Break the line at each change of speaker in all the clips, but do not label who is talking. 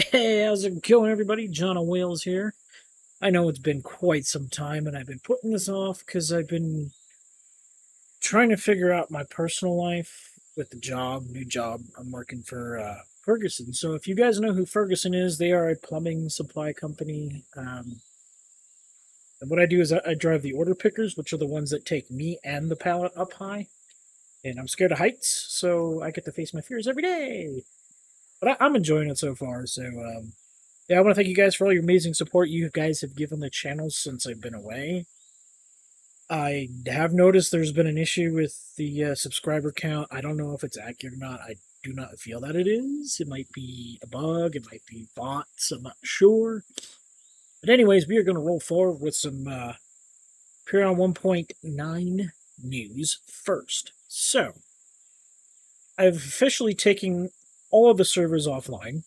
Hey, how's it going, everybody? John of Wales here. I know it's been quite some time, and I've been putting this off because I've been trying to figure out my personal life with the job, new job. I'm working for Ferguson. So, if you guys know who Ferguson is, they are a plumbing supply company. And what I do is I drive the order pickers, which are the ones that take me and the pallet up high. And I'm scared of heights, so I get to face my fears every day. But I'm enjoying it so far. So, yeah, I want to thank you guys for all your amazing support you guys have given the channel since I've been away. I have noticed there's been an issue with the subscriber count. I don't know if it's accurate or not. I do not feel that it is. It might be a bug. It might be bots. I'm not sure. But anyways, we are going to roll forward with some Empyrion 1.9 news first. So, I've officially taken all of the servers offline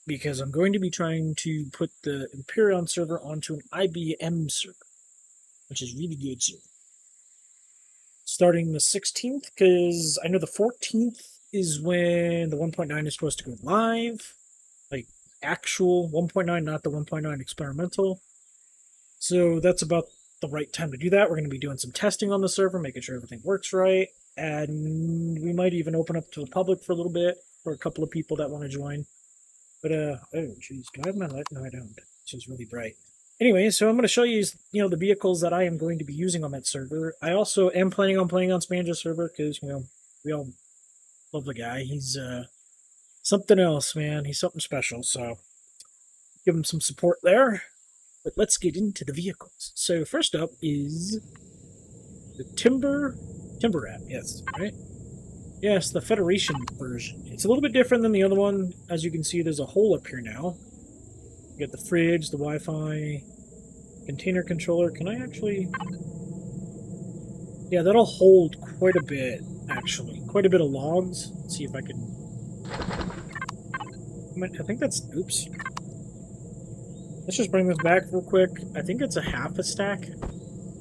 because I'm going to be trying to put the Empyrion server onto an IBM server, which is really good server. Starting the 16th, because I know the 14th is when the 1.9 is supposed to go live, like actual 1.9, not the 1.9 experimental. So that's about the right time to do that. We're going to be doing some testing on the server, making sure everything works right, and we might even open up to the public for a little bit for a couple of people that want to join. But, oh, jeez, do I have my light? No, I don't. It's just really bright. Anyway, so I'm going to show you, the vehicles that I am going to be using on that server. I also am planning on playing on Spanja's server because, we all love the guy. He's, something else, man. He's something special, so give him some support there. But let's get into the vehicles. So first up is the Timber Rat, yes, right? Yes, the Federation version. It's a little bit different than the other one. As you can see, there's a hole up here now. You get the fridge, the Wi-Fi, container controller. Can I actually... Yeah, that'll hold quite a bit, actually. Quite a bit of logs. Let's see if I can... I think that's... Oops. Let's just bring this back real quick. I think it's a half a stack.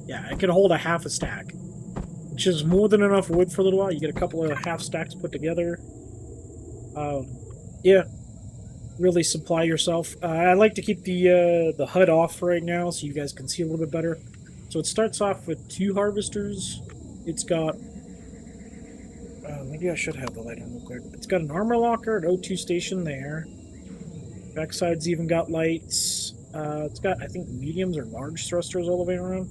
Yeah, it can hold a half a stack, which is more than enough wood for a little while. You get a couple of half stacks put together. Yeah, really supply yourself. I like to keep the HUD off right now so you guys can see a little bit better. So it starts off with 2 harvesters. It's got... maybe I should have the light on real quick. It's got an armor locker, an O2 station there. Backside's even got lights. It's got, I think, mediums or large thrusters all the way around.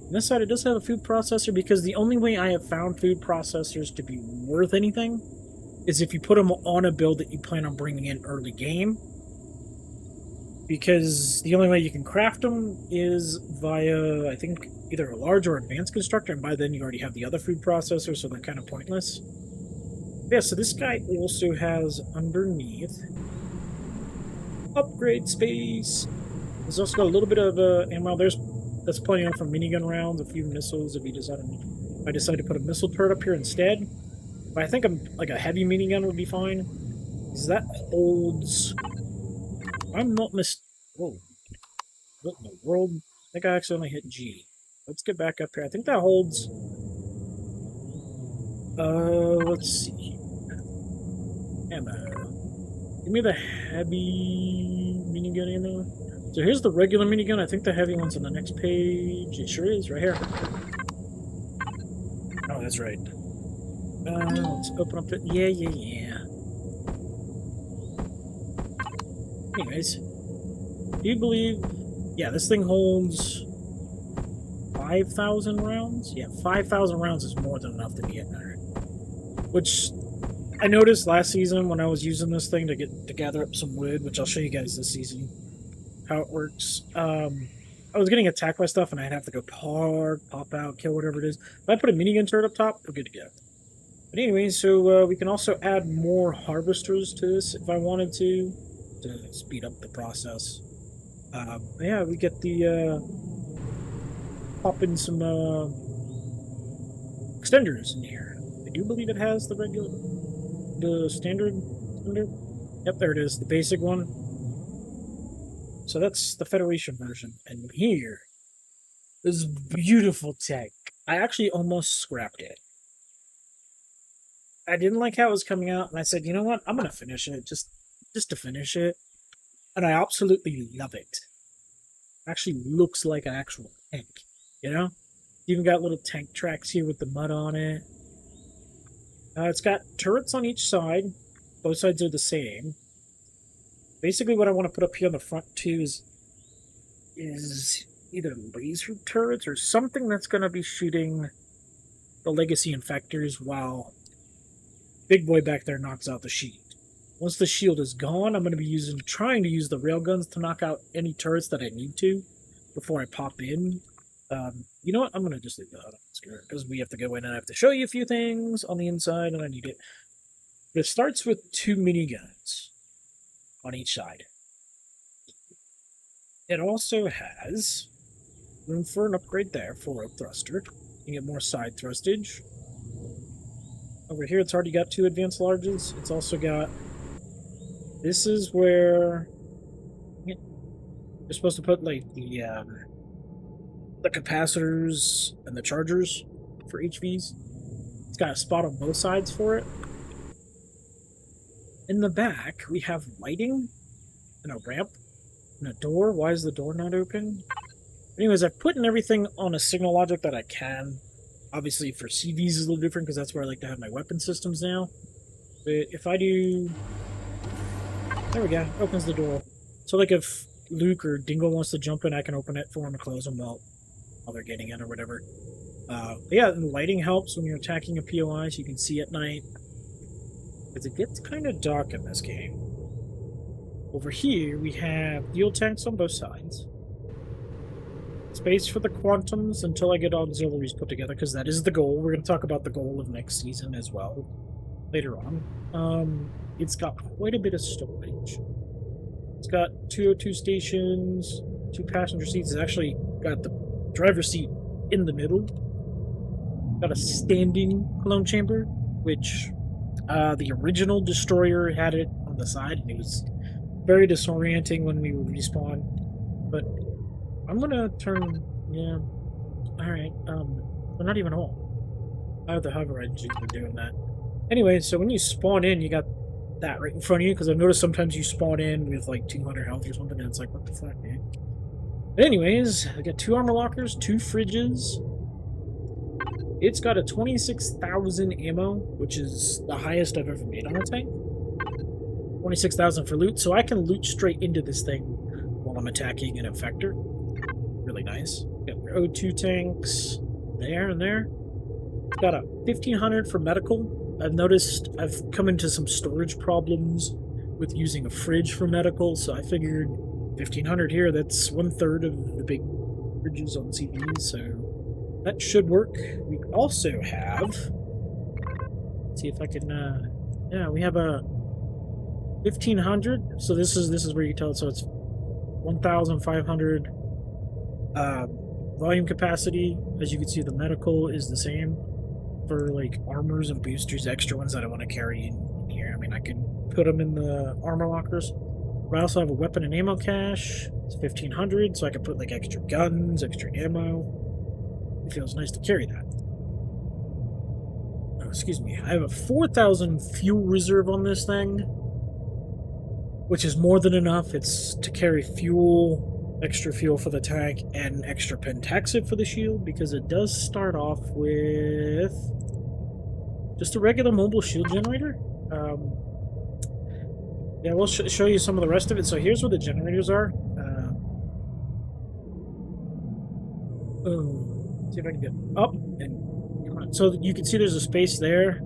On this side, it does have a food processor because the only way I have found food processors to be worth anything is if you put them on a build that you plan on bringing in early game. Because the only way you can craft them is via, I think, either a large or advanced constructor, and by then you already have the other food processor, so they're kind of pointless. Yeah, so this guy also has underneath upgrade space. There's also got a little bit of ammo. That's plenty enough for minigun rounds, a few missiles if I decide to put a missile turret up here instead. But I think like a heavy minigun would be fine. Because that holds... I'm not Whoa. What in the world? I think I accidentally hit G. Let's get back up here. I think that holds... let's see. Ammo. Give me the heavy minigun ammo. So here's the regular minigun. I think the heavy one's on the next page. It sure is, right here. Oh, that's right. Let's open up the... Yeah. Anyways, do you believe... Yeah, this thing holds 5,000 rounds? Yeah, 5,000 rounds is more than enough to be at there. Which I noticed last season when I was using this thing to gather up some wood, which I'll show you guys this season how it works. I was getting attacked by stuff and I'd have to go park, pop out, kill whatever it is. If I put a minigun turret up top, we're good to go. But anyway, so we can also add more harvesters to this if I wanted to speed up the process. Yeah, we get the pop in some extenders in here. I do believe it has the standard. Yep, there it is, the basic one. So that's the Federation version. And here, this beautiful tech. I actually almost scrapped it. I didn't like how it was coming out, and I said, you know what? I'm going to finish it. Just just to finish it. And I absolutely love it. It actually looks like an actual tank, you know? Even got little tank tracks here with the mud on it. It's got turrets on each side. Both sides are the same. Basically, what I want to put up here on the front, too, is either laser turrets or something that's going to be shooting the legacy infectors while Big Boy back there knocks out the shield. Once the shield is gone, I'm going to be trying to use the railguns to knock out any turrets that I need to before I pop in. You know what? I'm going to just leave that on because we have to go in and I have to show you a few things on the inside, and I need it. But it starts with 2 miniguns on each side. It also has room for an upgrade there for a thruster. You get more side thrustage. Over here, it's already got 2 advanced larges. It's also got... This is where... You're supposed to put, like, the capacitors and the chargers for HVs. It's got a spot on both sides for it. In the back, we have lighting and a ramp and a door. Why is the door not open? Anyways, I've put in everything on a signal logic that I can. Obviously, for CVs is a little different because that's where I like to have my weapon systems now. But if I do... There we go. Opens the door. So, like, if Luke or Dingle wants to jump in, I can open it for them to close them while they're getting in or whatever. But yeah, and lighting helps when you're attacking a POI so you can see at night. Because it gets kind of dark in this game. Over here, we have fuel tanks on both sides. Space for the quantums until I get auxiliaries put together, because that is the goal. We're going to talk about the goal of next season as well later on. It's got quite a bit of storage. It's got 202 stations, 2 passenger seats. It's actually got the driver's seat in the middle. Got a standing clone chamber, which the original destroyer had it on the side, and it was very disorienting when we would respawn. But I'm gonna turn, yeah, alright, well, not even all. I have the hover engine for doing that. Anyway, so when you spawn in, you got that right in front of you, because I've noticed sometimes you spawn in with like 200 health or something, and it's like, what the fuck, man? But anyways, I got 2 armor lockers, 2 fridges. It's got a 26,000 ammo, which is the highest I've ever made on a tank. 26,000 for loot, so I can loot straight into this thing while I'm attacking an infector. Really nice. Got O2 tanks there and there. It's got a 1,500 for medical. I've noticed I've come into some storage problems with using a fridge for medical, so I figured 1,500 here, that's 1/3 of the big fridges on CVs, so that should work. We also have, let's see if I can, yeah, we have a 1,500, so this is where you tell it, so it's 1,500 volume capacity. As you can see, the medical is the same for like armors and boosters, extra ones that I want to carry in here. I mean, I can put them in the armor lockers. But I also have a weapon and ammo cache. It's 1,500, so I can put like extra guns, extra ammo. It feels nice to carry that. Oh, excuse me. I have a 4,000 fuel reserve on this thing, which is more than enough. It's to carry fuel, extra fuel for the tank, and extra pentaxid for the shield, because it does start off with just a regular mobile shield generator. Yeah, we'll show you some of the rest of it. So here's where the generators are. See if I can get up and come on. So you can see there's a space there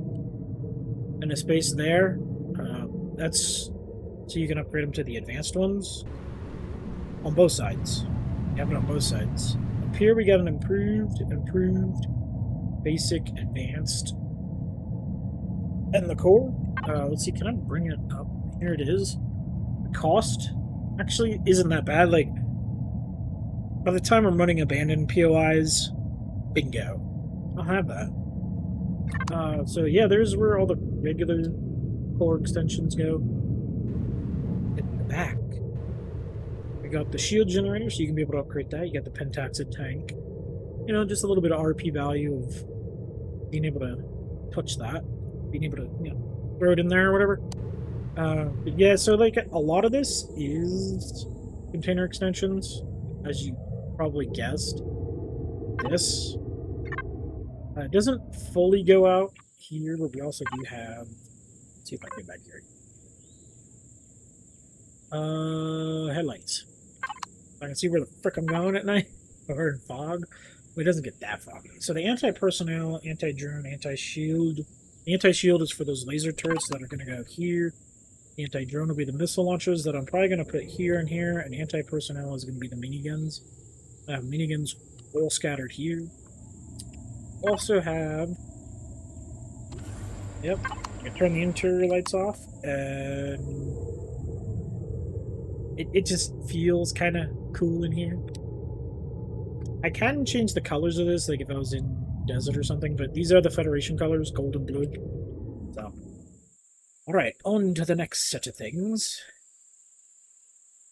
and a space there. That's so you can upgrade them to the advanced ones on both sides. You have it on both sides. Up here we got an improved, basic, advanced, and the core. Let's see, can I bring it up? Here it is. The cost actually isn't that bad. Like, by the time I'm running abandoned POIs, bingo, I'll have that. So yeah, there's where all the regular core extensions go. In the back, we got the shield generator, so you can be able to upgrade that. You got the pentaxid tank. You know, just a little bit of RP value of being able to touch that, being able to, you know, throw it in there or whatever. But yeah, so like a lot of this is container extensions, as you probably guessed. This it doesn't fully go out here, but we also do have. Let's see if I can get back here. Headlights. I can see where the frick I'm going at night. Or in fog. Well, it doesn't get that foggy. So the anti-personnel, anti-drone, anti-shield. The anti-shield is for those laser turrets that are going to go here. The anti-drone will be the missile launchers that I'm probably going to put here and here. And anti-personnel is going to be the miniguns. I have miniguns all scattered here. Also have... Yep. I can turn the interior lights off. And... It just feels kind of cool in here. I can change the colors of this, like if I was in desert or something, but these are the Federation colors, gold and blue. So, alright, on to the next set of things.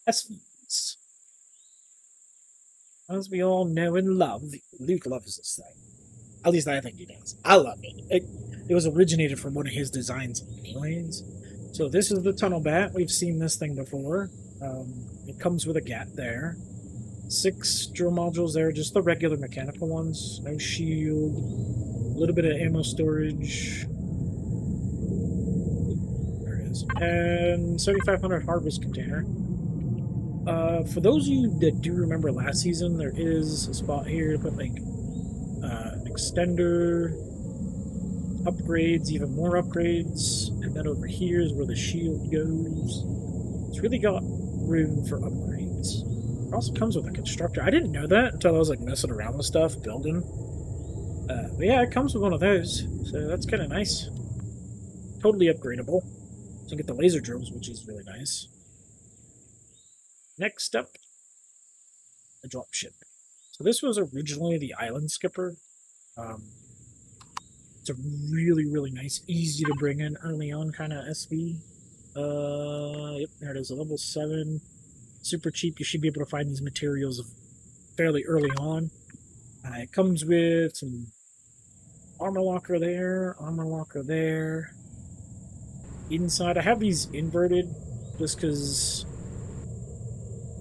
SVs. As we all know and love, Luke loves this thing. At least I think he does. I love it. It was originated from one of his designs anyways. So this is the tunnel bat. We've seen this thing before. It comes with a gat there. 6 drill modules there, just the regular mechanical ones. No shield. A little bit of ammo storage. There it is. And 7,500 harvest container. For those of you that do remember last season, there is a spot here to put like an extender, upgrades, even more upgrades, and then over here is where the shield goes. It's really got room for upgrades. It also comes with a constructor. I didn't know that until I was like messing around with stuff, building. But yeah, it comes with one of those, so that's kind of nice. Totally upgradable. So you get the laser drills, which is really nice. Next up, the dropship. So this was originally the island skipper. It's a really, really nice, easy to bring in early on kind of SV. Yep, there it is, a level 7. Super cheap. You should be able to find these materials fairly early on. It comes with some armor locker there, armor locker there. Inside, I have these inverted just because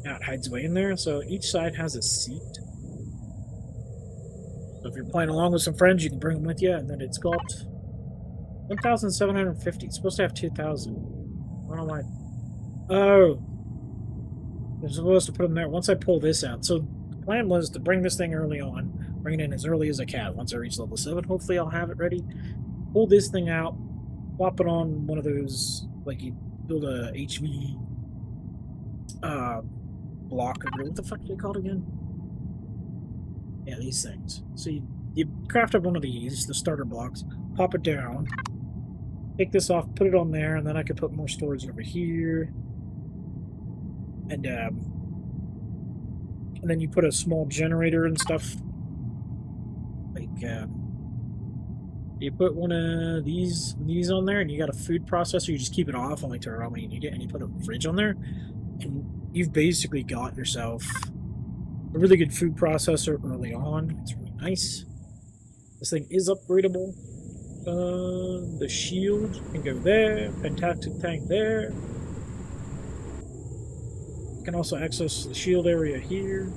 it hides away in there. So each side has a seat. So if you're playing along with some friends, you can bring them with you, and then it's got 1,750. It's supposed to have 2,000. I don't know why. Oh. I'm supposed to put them there once I pull this out. So the plan was to bring this thing early on, bring it in as early as I can. Once I reach level 7, hopefully I'll have it ready. Pull this thing out, plop it on one of those, like you build a HV block. What the fuck are they called again? Yeah, these things. So you craft up one of these, the starter blocks, pop it down, take this off, put it on there, and then I could put more storage over here. And then you put a small generator and stuff. Like, you put one of these on there, and you got a food processor. You just keep it off, only turn it on when you need it, and you put a fridge on there, and you've basically got yourself a really good food processor early on. It's really nice. This thing is upgradable. The shield can go there. Pentactic tank there. Can also access the shield area here.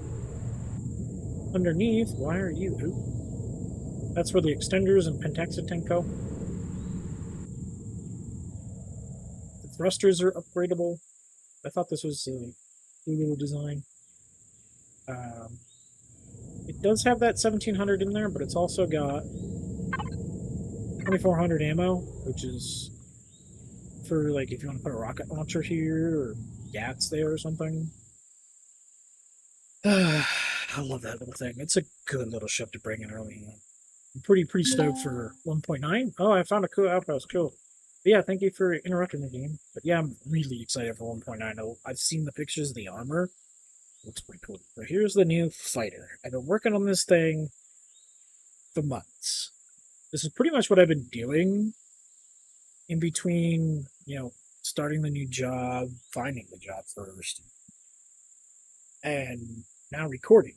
Underneath, why are you? Ooh. That's where the extenders and pentactic tank go. The thrusters are upgradable. I thought this was a cool little design. It does have that 1,700 in there, but it's also got 2,400 ammo, which is for like if you want to put a rocket launcher here or Gats there or something. I love that little thing. It's a good little ship to bring in early on. I'm pretty stoked for 1.9. Oh, I found a cool outpost. Cool. But yeah, thank you for interrupting the game. But yeah, I'm really excited for 1.9. I've seen the pictures of the armor. It looks pretty cool. So here's the new fighter. I've been working on this thing for months. This is pretty much what I've been doing in between, you know, starting the new job, finding the job first, and now recording.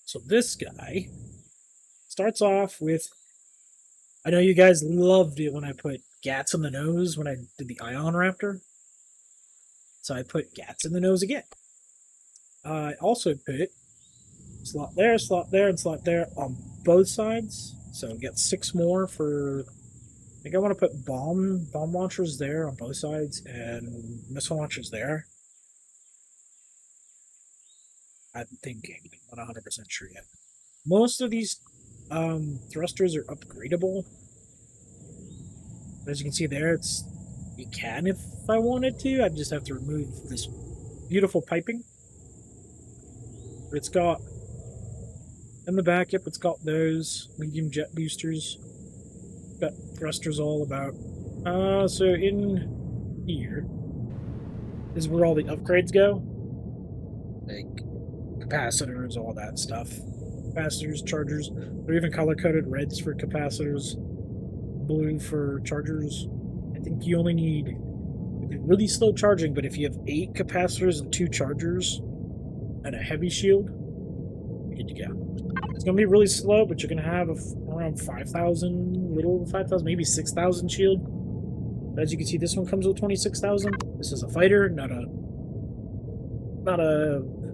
So this guy starts off with, I know you guys loved it when I put gats in the nose when I did the Ion Raptor. So I put gats in the nose again. I also put slot there, and slot there on both sides. So get 6 more for. I think I want to put bomb launchers there on both sides and missile launchers there. I'm thinking, 100% sure yet. Most of these thrusters are upgradable. As you can see there, you can if I wanted to. I'd just have to remove this beautiful piping. But it's got in the back, yep, it's got those medium jet boosters. Got thrusters all about. So in here is where all the upgrades go. Like capacitors, all that stuff. Capacitors, chargers. They're even color-coded reds for capacitors, blue for chargers. I think you only need really slow charging, but if you have 8 capacitors and 2 chargers and a heavy shield, you're good to go. It's going to be really slow, but you're going to have around 5,000, little over 5,000, maybe 6,000 shield. But as you can see, this one comes with 26,000. This is a fighter, not a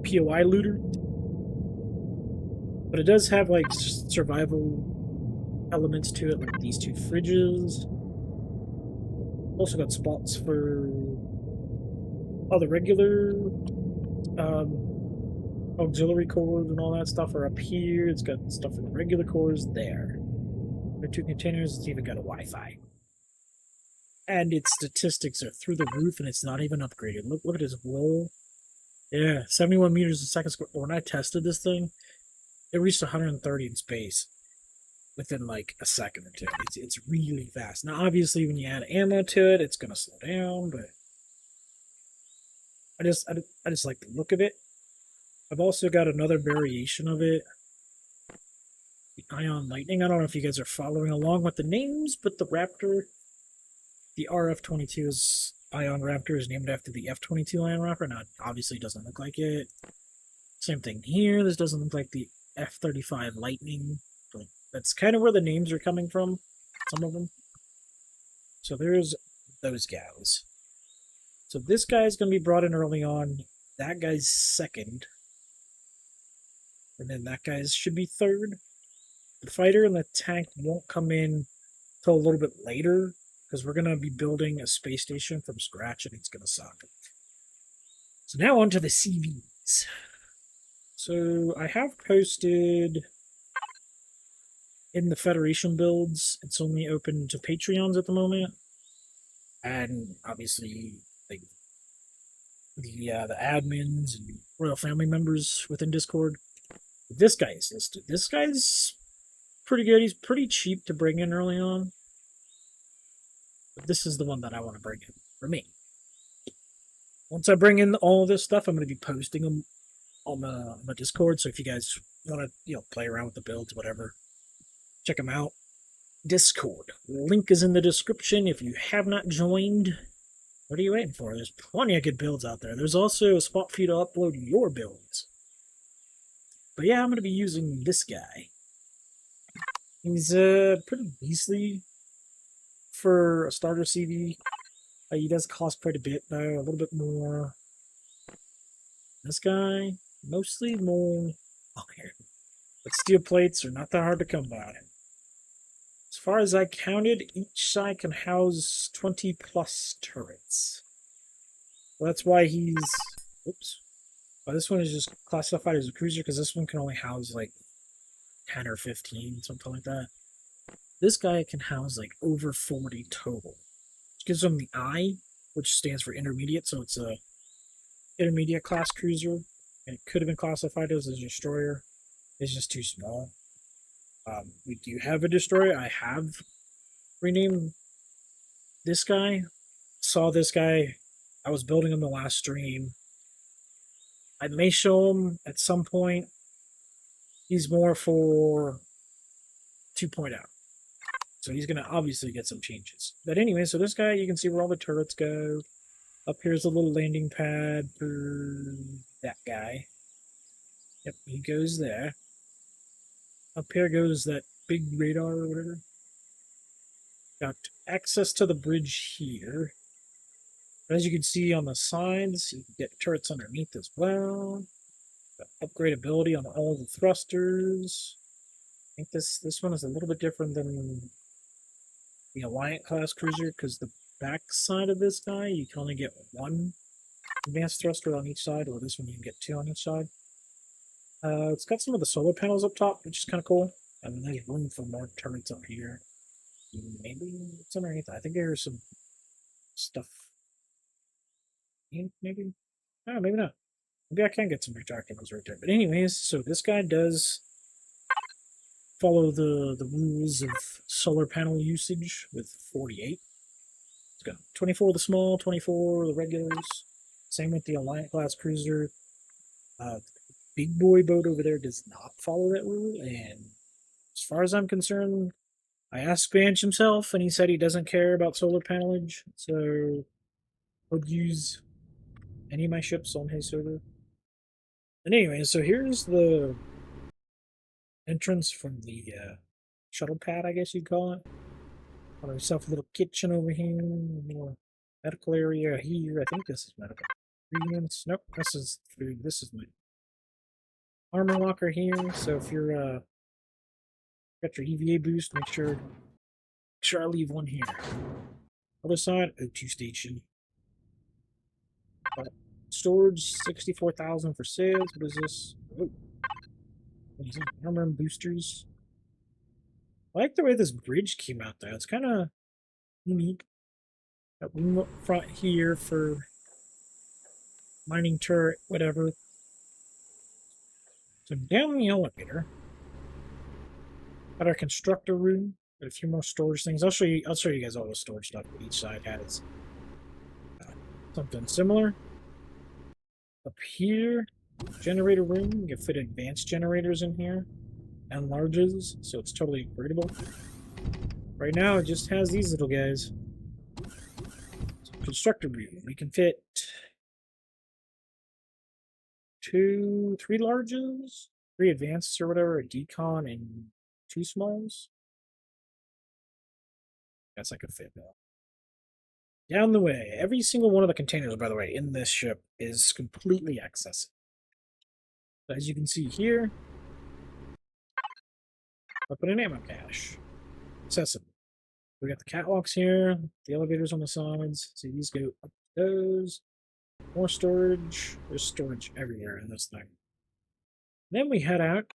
POI looter. But it does have like survival elements to it, like these 2 fridges. Also got spots for all the regular auxiliary cores and all that stuff are up here. It's got stuff for the regular cores there. There are 2 containers. It's even got a Wi-Fi. And its statistics are through the roof, and it's not even upgraded. Look at his roll. Yeah, 71 meters a second square. When I tested this thing, it reached 130 in space within like a second or two. It's really fast. Now, obviously, when you add ammo to it, it's gonna slow down. But I just like the look of it. I've also got another variation of it, the Ion Lightning. I don't know if you guys are following along with the names, but the Raptor, the RF-22 is Ion Raptor is named after the F-22 Ion Raptor. Now, obviously, it doesn't look like it. Same thing here. This doesn't look like the F-35 Lightning. But that's kind of where the names are coming from, some of them. So there's those guys. So this guy's going to be brought in early on. That guy's second. And then that guy's should be third. The fighter and the tank won't come in till a little bit later, because we're going to be building a space station from scratch, and it's going to suck. So now on to the CVs. So I have posted in the Federation builds. It's only open to Patreons at the moment, and obviously like the admins and royal family members within Discord. This guy is listed. This guy's pretty good. He's pretty cheap to bring in early on. But this is the one that I want to bring in for me. Once I bring in all of this stuff, I'm going to be posting them on the Discord. So if you guys want to, play around with the builds, whatever, check them out. Discord. Link is in the description. If you have not joined, what are you waiting for? There's plenty of good builds out there. There's also a spot for you to upload your builds. But yeah, I'm going to be using this guy. He's pretty beastly for a starter CV. He does cost quite a bit, though, a little bit more. This guy, mostly more iron. But steel plates are not that hard to come by. As far as I counted, each side can house 20 plus turrets. Well, that's why he's... Oops. Well, this one is just classified as a cruiser, because this one can only house like 10 or 15, something like that. This guy can house like over 40 total. Which gives him the I, which stands for intermediate, so it's a intermediate class cruiser. And it could have been classified as a destroyer. It's just too small. We do have a destroyer. I have renamed this guy. Saw this guy. I was building him the last stream. I may show him at some point. He's more for 2.0. So he's going to obviously get some changes. But anyway, so this guy, you can see where all the turrets go. Up here's a little landing pad for that guy. Yep, he goes there. Up here goes that big radar or whatever. Got access to the bridge here. As you can see on the sides, you can get turrets underneath as well. Got upgradability on all the thrusters. I think this one is a little bit different than the Alliant class cruiser because the back side of this guy you can only get one advanced thruster on each side, or this one you can get two on each side. It's got some of the solar panels up top, which is kind of cool. And there's room for more turrets up here. Maybe it's underneath. I think there's some stuff. Maybe? Oh, maybe not. Maybe I can get some retractables right there. But anyways, so this guy does follow the rules of solar panel usage with 48. It's got 24 the small, 24 the regulars. Same with the Alliant class cruiser. Big boy boat over there does not follow that rule, and as far as I'm concerned, I asked Spanch himself, and he said he doesn't care about solar panelage, so would use any of my ships on his server. And anyway, so here's the entrance from the shuttle pad, I guess you'd call it. Got ourselves a little kitchen over here, more medical area here. I think this is medical. Ingredients. Nope, this is food. This is my armor locker here. So if you're got your EVA boost, make sure I leave one here. Other side, O2 station. Storage, 64,000 for sales. What is this? Oh. What is that? Armor and boosters. I like the way this bridge came out though. It's kind of unique. Got room up front here for mining turret, whatever. So down the elevator. Got our constructor room. Got a few more storage things. I'll show you guys all the storage stuff each side has. Something similar. Up here, generator room. You can fit advanced generators in here. And larges, so it's totally upgradable. Right now it just has these little guys. So constructor room. We can fit 3 larges, 3 advanced or whatever, a decon, and 2 smalls. Guess I could fit that. Down the way, every single one of the containers, by the way, in this ship is completely accessible. As you can see here, open an ammo cache. Accessible. We got the catwalks here, the elevators on the sides. See, these go up those. More storage. There's storage everywhere in this thing. Then we head out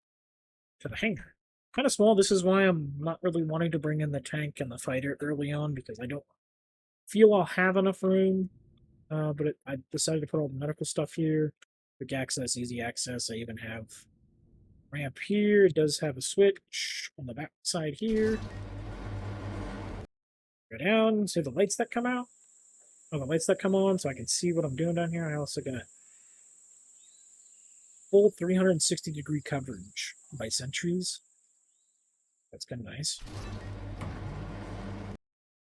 to the hangar. Kind of small. This is why I'm not really wanting to bring in the tank and the fighter early on, because I don't feel I'll have enough room. But I decided to put all the medical stuff here. Quick access, easy access. I even have ramp here. It does have a switch on the back side here. Go down. See the lights that come out? Oh, the lights that come on so I can see what I'm doing down here. I also got full 360-degree coverage by sentries. That's kind of nice.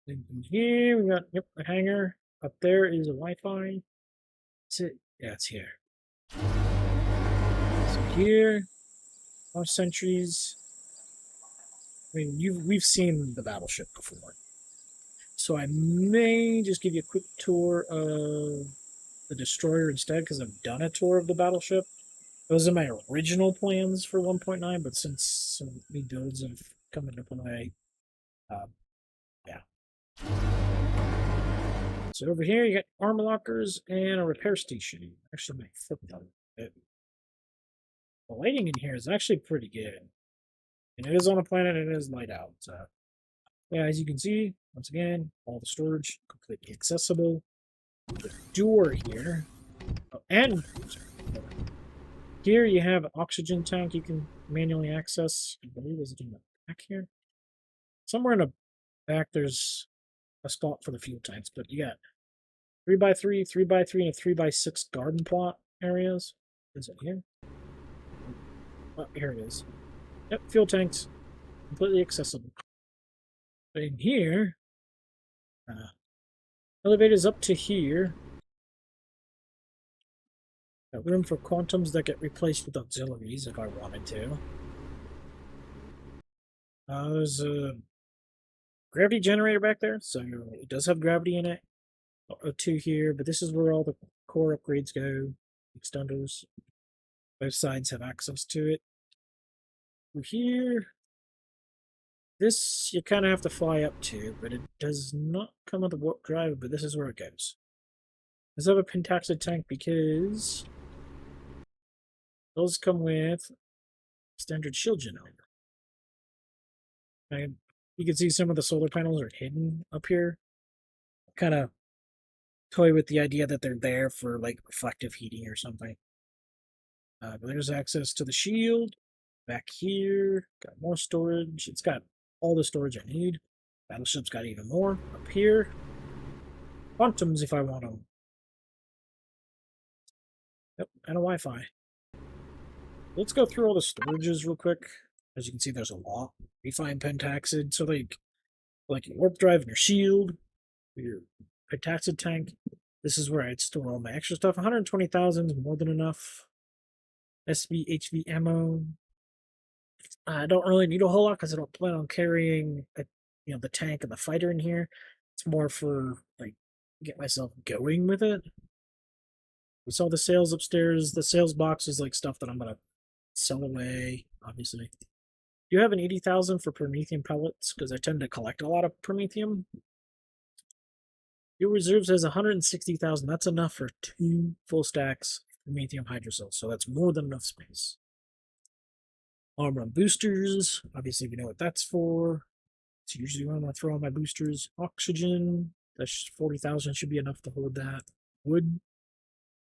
And here we got, yep, a hangar. Up there is a Wi-Fi. Is it? Yeah, it's here. So here, more sentries. I mean, we've seen the battleship before. So I may just give you a quick tour of the destroyer instead, because I've done a tour of the battleship. Those are my original plans for 1.9, but since some new builds have come into play, yeah. So over here, you got armor lockers and a repair station. Actually, my flip them. The lighting in here is actually pretty good. And it is on a planet, and it is light out. So, yeah, as you can see, once again, all the storage completely accessible. The door here. Oh, and here you have an oxygen tank you can manually access. I believe is it in the back here? Somewhere in the back there's a spot for the fuel tanks, but you got 3x3, 3x3, and a 3x6 garden plot areas. Is it here? Oh, here it is. Yep, fuel tanks. Completely accessible. But in here, elevators up to here. Got room for quantums that get replaced with auxiliaries if I wanted to. There's a gravity generator back there, so it does have gravity in it. Two here, but this is where all the core upgrades go. Extenders. Both sides have access to it. Over here, this you kind of have to fly up to, but it does not come with a warp drive, but this is where it goes. Does have a pentaxid tank because those come with standard shield generator. And you can see some of the solar panels are hidden up here. Kind of toy with the idea that they're there for like reflective heating or something. But there's access to the shield. Back here, got more storage. It's got all the storage I need. Battleship's got even more. Up here, quantums if I want them. Yep, and a Wi-Fi. Let's go through all the storages real quick. As you can see, there's a lot. Refined pentaxid, so like your warp drive and your shield, your pentaxid tank. This is where I'd store all my extra stuff. 120,000 is more than enough. SVHV ammo. I don't really need a whole lot because I don't plan on carrying the tank and the fighter in here. It's more for like get myself going with it. We saw the sales upstairs. The sales box is like stuff that I'm gonna sell away, obviously. Do you have an 80,000 for Promethium pellets? Because I tend to collect a lot of Promethium. Your reserves has 160,000. That's enough for 2 full stacks of Promethium hydrocells, so that's more than enough space. Armor and boosters. Obviously, we know what that's for. It's usually when I'm going to throw on my boosters. Oxygen. That's 40,000. Should be enough to hold that. Wood.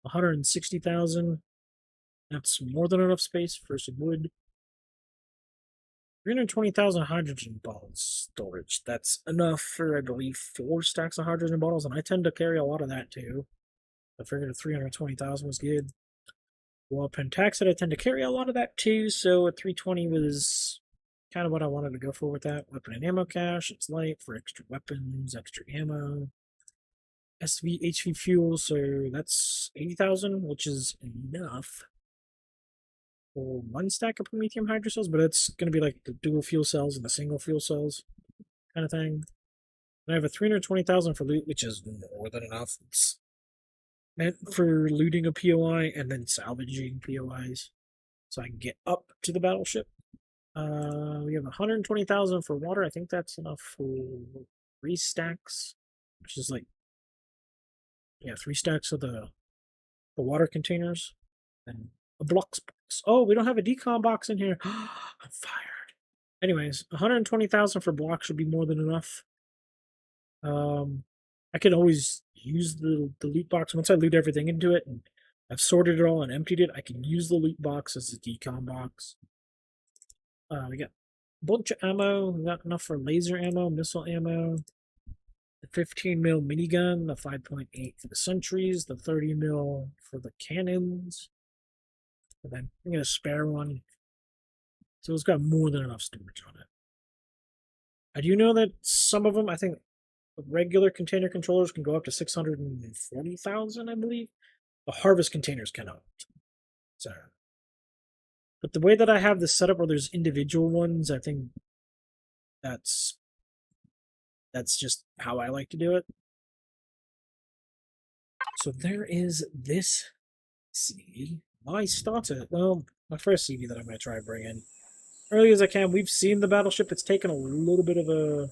160,000. That's more than enough space for some wood. 320,000 hydrogen bottles storage. That's enough for, I believe, 4 stacks of hydrogen bottles, and I tend to carry a lot of that too. I figured 320,000 was good. Well, pentaxid, I tend to carry a lot of that too, so a 320 was kind of what I wanted to go for with that. Weapon and ammo cache, it's light for extra weapons, extra ammo. SVHV fuel, so that's 80,000, which is enough for 1 stack of Promethium hydrocells, but it's going to be like the dual fuel cells and the single fuel cells kind of thing. And I have a 320,000 for loot, which is more than enough. It's meant for looting a POI and then salvaging POIs, so I can get up to the battleship. We have 120,000 for water. I think that's enough for 3 stacks, which is like 3 stacks of the water containers and a blocks box. Oh, we don't have a decom box in here. I'm fired. Anyways, 120,000 for blocks should be more than enough. I can always use the loot box once I loot everything into it and I've sorted it all and emptied it. I can use the loot box as a decom box. We got a bunch of ammo. We got enough for laser ammo, missile ammo, the 15 mil minigun, the 5.8 for the sentries, the 30 mil for the cannons, and then I'm gonna spare one. So it's got more than enough storage on it. I do know that some of them, I think, regular container controllers can go up to 640,000, I believe. The harvest containers cannot. So, but the way that I have this set up where there's individual ones, I think that's just how I like to do it. So there is this CV. My starter, well, my first CV that I'm going to try to bring in. Early as I can, we've seen the battleship. It's taken a little bit of a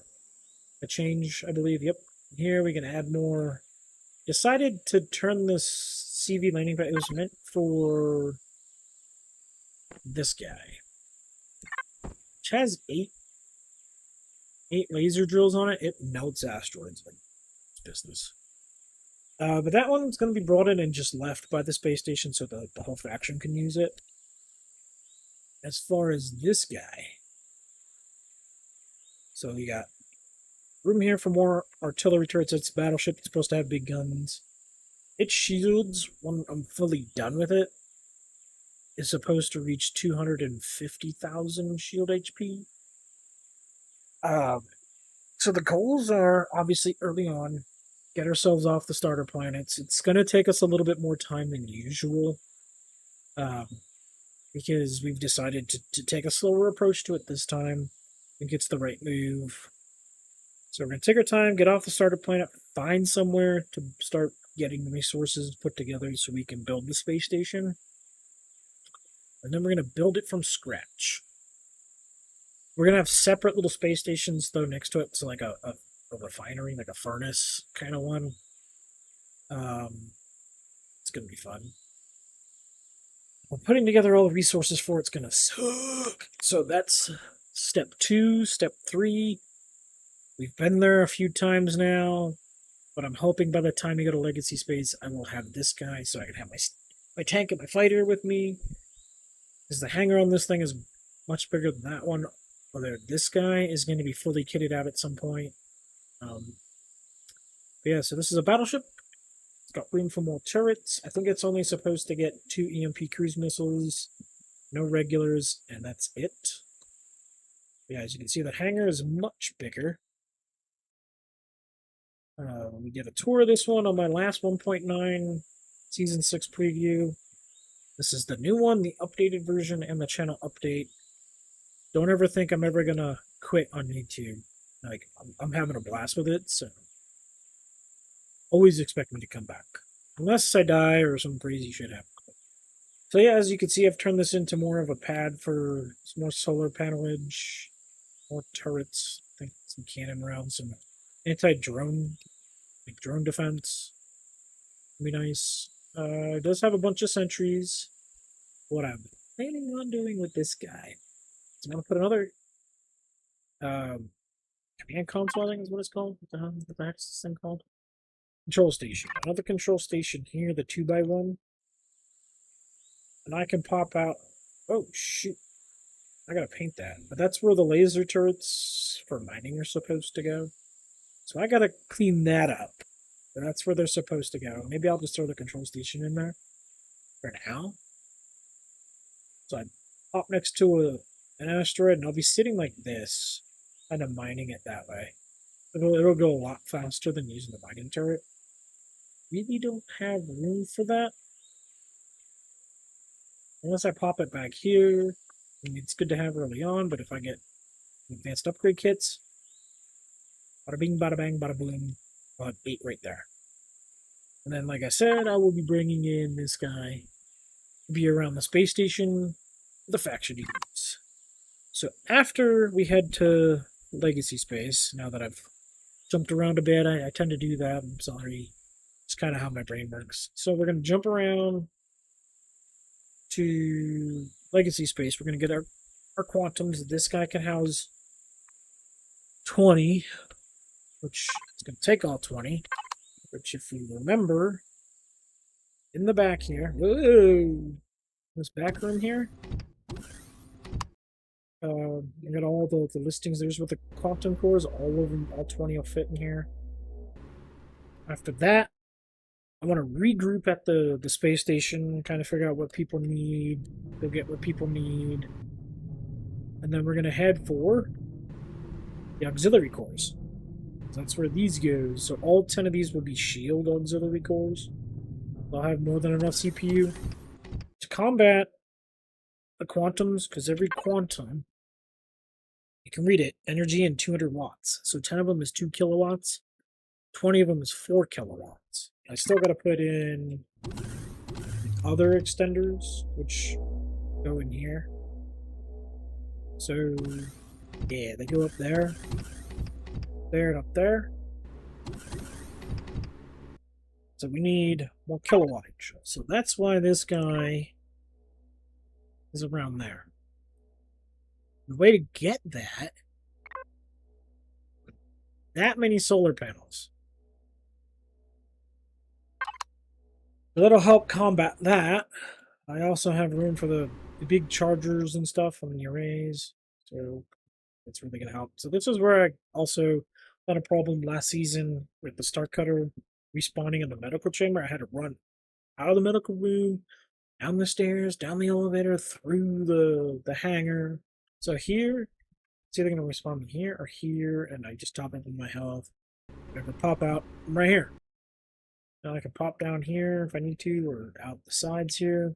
change, I believe. Yep. Here we can add more. Decided to turn this CV landing pad. It was meant for this guy. Which has eight laser drills on it. It melts asteroids like it's business. But that one's going to be brought in and just left by the space station so the whole faction can use it. As far as this guy, so we got room here for more artillery turrets. It's a battleship. It's supposed to have big guns. Its shields, when I'm fully done with it, is supposed to reach 250,000 shield HP. So the goals are obviously early on, get ourselves off the starter planets. It's going to take us a little bit more time than usual, because we've decided to take a slower approach to it this time. I think it's the right move. So we're going to take our time, get off the starter planet, find somewhere to start getting resources put together so we can build the space station. And then we're going to build it from scratch. We're going to have separate little space stations, though, next to it. So like a refinery, like a furnace kind of one. It's going to be fun. We're putting together all the resources for it's going to suck. So that's step 2. Step 3. We've been there a few times now, but I'm hoping by the time we go to Legacy Space, I will have this guy so I can have my tank and my fighter with me. Because the hangar on this thing is much bigger than that one. Although this guy is going to be fully kitted out at some point. But yeah, so this is a battleship. It's got room for more turrets. I think it's only supposed to get 2 EMP cruise missiles, no regulars, and that's it. Yeah, as you can see, the hangar is much bigger. We did a tour of this one on my last 1.9 Season 6 preview. This is the new one, the updated version, and the channel update. Don't ever think I'm ever going to quit on YouTube. Like, I'm having a blast with it, so always expect me to come back. Unless I die or some crazy shit happens. So yeah, as you can see, I've turned this into more of a pad for some more solar panelage, more turrets, I think some cannon rounds, some anti-drone, like drone defense. Would be nice. It does have a bunch of sentries. What I'm planning on doing with this guy. So I'm going to put another command console, I think is what it's called. What the heck's this thing called? Control station. Another control station here, the 2x1. And I can pop out. Oh, shoot. I gotta paint that. But that's where the laser turrets for mining are supposed to go. So I gotta clean that up. But that's where they're supposed to go. Maybe I'll just throw the control station in there for now. So I pop next to an asteroid, and I'll be sitting like this, kind of mining it that way. It'll go a lot faster than using the mining turret. Really don't have room for that. Unless I pop it back here. I mean, it's good to have early on, but if I get advanced upgrade kits, bada bing, bada bang, bada boom, I'll have 8 right there. And then, like I said, I will be bringing in this guy to be around the space station, the faction units. So after we head to Legacy Space, now that I've jumped around a bit, I tend to do that, I'm sorry. It's kind of how my brain works. So we're going to jump around to Legacy Space. We're going to get our quantums. This guy can house 20, which is going to take all 20. Which, if you remember, in the back here, whoa, this back room here, you got all the listings. There's with the quantum cores. All of them, all 20 will fit in here. After that, I want to regroup at the space station, kind of figure out what people need, go get what people need, and then we're going to head for the auxiliary cores. That's where these go. So all 10 of these will be shield auxiliary cores. They'll have more than enough CPU to combat the quantums, because every quantum, you can read it, energy in 200 watts. So 10 of them is 2 kilowatts, 20 of them is 4 kilowatts. I still got to put in other extenders, which go in here. So, yeah, they go up there. There and up there. So we need more kilowattage. So that's why this guy is around there. The way to get that many solar panels. So that'll help combat that. I also have room for the big chargers and stuff on the arrays. So that's really going to help. So this is where I also had a problem last season with the Star Cutter respawning in the medical chamber. I had to run out of the medical room, down the stairs, down the elevator, through the hangar. So here, it's either going to respawn here or here, and I just top up with my health. If I ever pop out, I'm right here. Now I can pop down here if I need to, or out the sides here.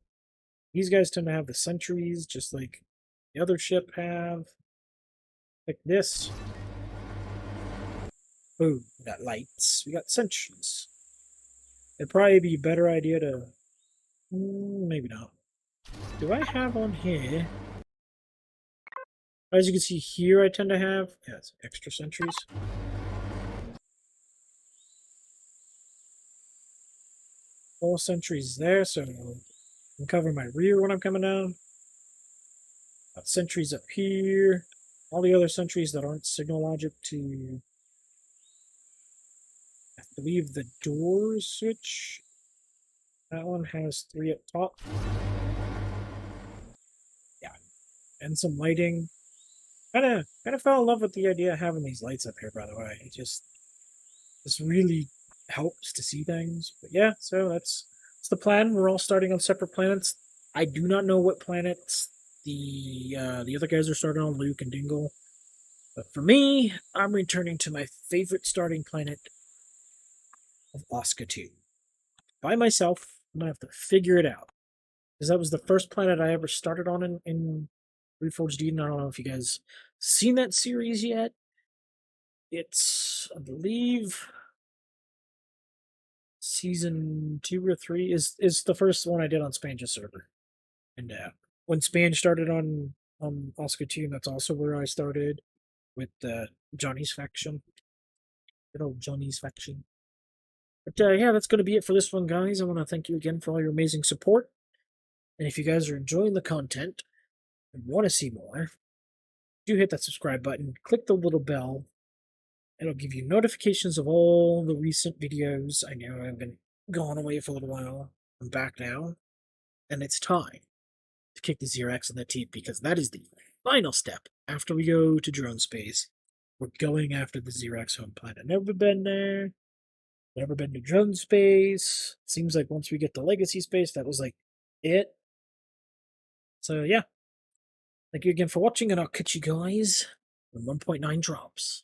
These guys tend to have the sentries, just like the other ship have. Like this. Oh, we got lights. We got sentries. It'd probably be a better idea to... maybe not. Do I have on here... As you can see here, I tend to have... Yeah, it's extra sentries. All sentries there, so I can cover my rear when I'm coming down. Got sentries up here. All the other sentries that aren't signal logic to... I believe the door switch. That one has 3 up top. Yeah, and some lighting. Kind of fell in love with the idea of having these lights up here. By the way, it just this really helps to see things. But yeah, so that's the plan. We're all starting on separate planets. I do not know what planets the other guys are starting on, Luke and Dingle. But for me, I'm returning to my favorite starting planet of Osca 2. By myself, I'm gonna have to figure it out. Because that was the first planet I ever started on in Reforged Eden. I don't know if you guys seen that series yet. It's, I believe, season 2 or 3 is the first one I did on Spanja's server. And when Span started on Oscar 2, that's also where I started with Johnny's faction. Good old Johnny's faction. But yeah, that's going to be it for this one, guys. I want to thank you again for all your amazing support. And if you guys are enjoying the content and want to see more, do hit that subscribe button, click the little bell. It'll give you notifications of all the recent videos. I know I've been gone away for a little while. I'm back now. And it's time to kick the Xerax in the teeth, because that is the final step after we go to drone space. We're going after the Xerax home planet. Never been there. Never been to drone space. Seems like once we get to legacy space, that was like it. So yeah. Thank you again for watching, and I'll catch you guys when 1.9 drops.